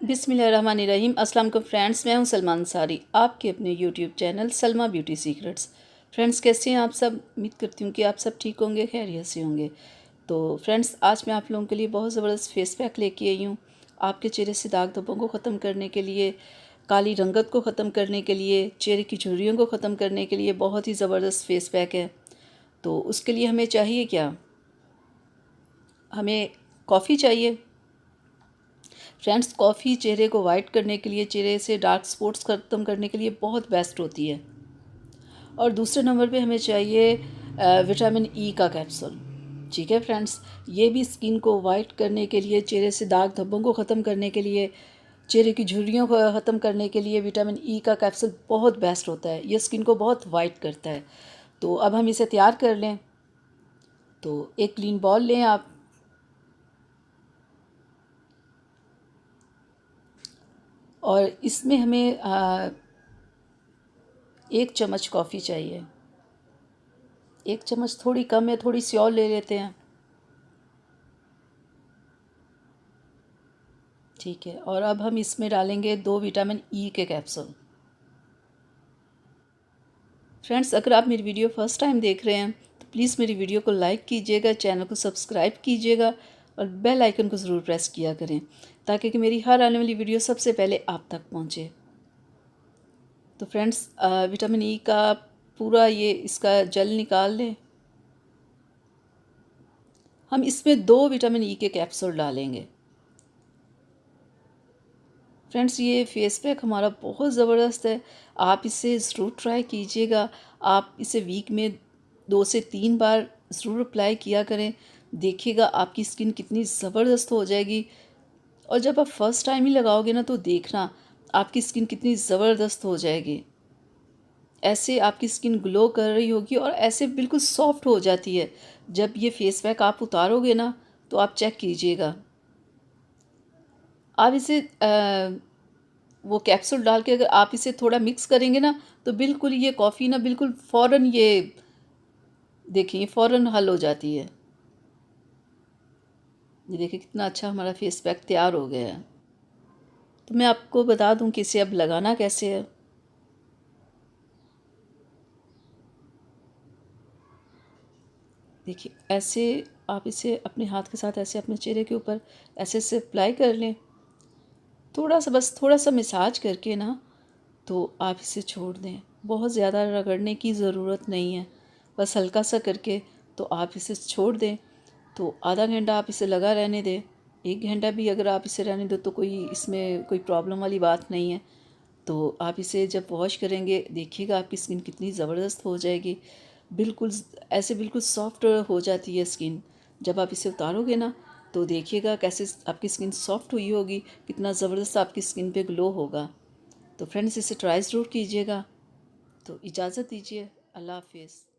बिस्मिल्लाहिर्रहमानिर्रहीम। अस्सलाम वालेकुम फ्रेंड्स, मैं हूं सलमान अंसारी, आपके अपने YouTube channel Salma beauty secrets. Friends, कैसे हैं आप सब? उम्मीद करती हूं कि आप सब ठीक होंगे, खैरियत से होंगे। तो फ्रेंड्स, आज मैं आप लोगों के लिए बहुत ज़बरदस्त फेस पैक लेके आई हूँ। आपके चेहरे से दाग धब्बों को ख़त्म करने के लिए, काली रंगत को ख़त्म करने के लिए, चेहरे की झुर्रियों को ख़त्म करने के लिए बहुत ही ज़बरदस्त फेस पैक है। तो उसके लिए हमें चाहिए क्या? हमें कॉफ़ी चाहिए। फ्रेंड्स, कॉफ़ी चेहरे को वाइट करने के लिए, चेहरे से डार्क स्पॉट्स ख़त्म करने के लिए बहुत बेस्ट होती है। और दूसरे नंबर पे हमें चाहिए विटामिन ई का कैप्सूल। ठीक है फ्रेंड्स, ये भी स्किन को वाइट करने के लिए, चेहरे से दाग धब्बों को ख़त्म करने के लिए, चेहरे की झुर्रियों को ख़त्म करने के लिए विटामिन ई का कैप्सूल बहुत बेस्ट होता है। ये स्किन को बहुत वाइट करता है। तो अब हम इसे तैयार कर लें। तो एक क्लीन बॉल लें आप, और इसमें हमें 1 चम्मच कॉफ़ी चाहिए। 1 चम्मच थोड़ी कम है, थोड़ी सी और ले लेते हैं। ठीक है, और अब हम इसमें डालेंगे 2 विटामिन ई के कैप्सूल। फ्रेंड्स, अगर आप मेरी वीडियो फर्स्ट टाइम देख रहे हैं तो प्लीज़ मेरी वीडियो को लाइक कीजिएगा, चैनल को सब्सक्राइब कीजिएगा और बेल आइकन को ज़रूर प्रेस किया करें, ताकि कि मेरी हर आने वाली वीडियो सबसे पहले आप तक पहुंचे। तो फ्रेंड्स, विटामिन ई का पूरा ये इसका जल निकाल लें। हम इसमें 2 विटामिन ई के कैप्सूल डालेंगे। फ्रेंड्स, ये फेस पैक हमारा बहुत ज़बरदस्त है। आप इसे ज़रूर ट्राई कीजिएगा। आप इसे वीक में 2 से 3 बार ज़रूर अप्लाई किया करें। देखिएगा आपकी स्किन कितनी ज़बरदस्त हो जाएगी। और जब आप फर्स्ट टाइम ही लगाओगे ना, तो देखना आपकी स्किन कितनी ज़बरदस्त हो जाएगी। ऐसे आपकी स्किन ग्लो कर रही होगी और ऐसे बिल्कुल सॉफ्ट हो जाती है। जब ये फेस पैक आप उतारोगे ना, तो आप चेक कीजिएगा। आप इसे वो कैप्सूल डाल के अगर आप इसे थोड़ा मिक्स करेंगे ना, तो बिल्कुल ये कॉफ़ी ना बिल्कुल फ़ौरन ये देखिए फ़ौरन हल हो जाती है। ये देखिए कितना अच्छा हमारा फेस पैक तैयार हो गया है। तो मैं आपको बता दूं कि इसे अब लगाना कैसे है। देखिए, ऐसे आप इसे अपने हाथ के साथ ऐसे अपने चेहरे के ऊपर ऐसे से अप्लाई कर लें। थोड़ा सा, बस थोड़ा सा मसाज करके ना, तो आप इसे छोड़ दें। बहुत ज़्यादा रगड़ने की ज़रूरत नहीं है, बस हल्का सा करके तो आप इसे छोड़ दें। तो आधा घंटा आप इसे लगा रहने दें। 1 घंटा भी अगर आप इसे रहने दो तो कोई इसमें कोई प्रॉब्लम वाली बात नहीं है। तो आप इसे जब वॉश करेंगे, देखिएगा आपकी स्किन कितनी ज़बरदस्त हो जाएगी। बिल्कुल ऐसे बिल्कुल सॉफ्ट हो जाती है स्किन। जब आप इसे उतारोगे ना, तो देखिएगा कैसे आपकी स्किन सॉफ्ट हुई होगी, कितना ज़बरदस्त आपकी स्किन पे ग्लो होगा। तो फ्रेंड्स, इसे ट्राई ज़रूर कीजिएगा। तो इजाज़त दीजिए। अल्लाह हाफ़िज़।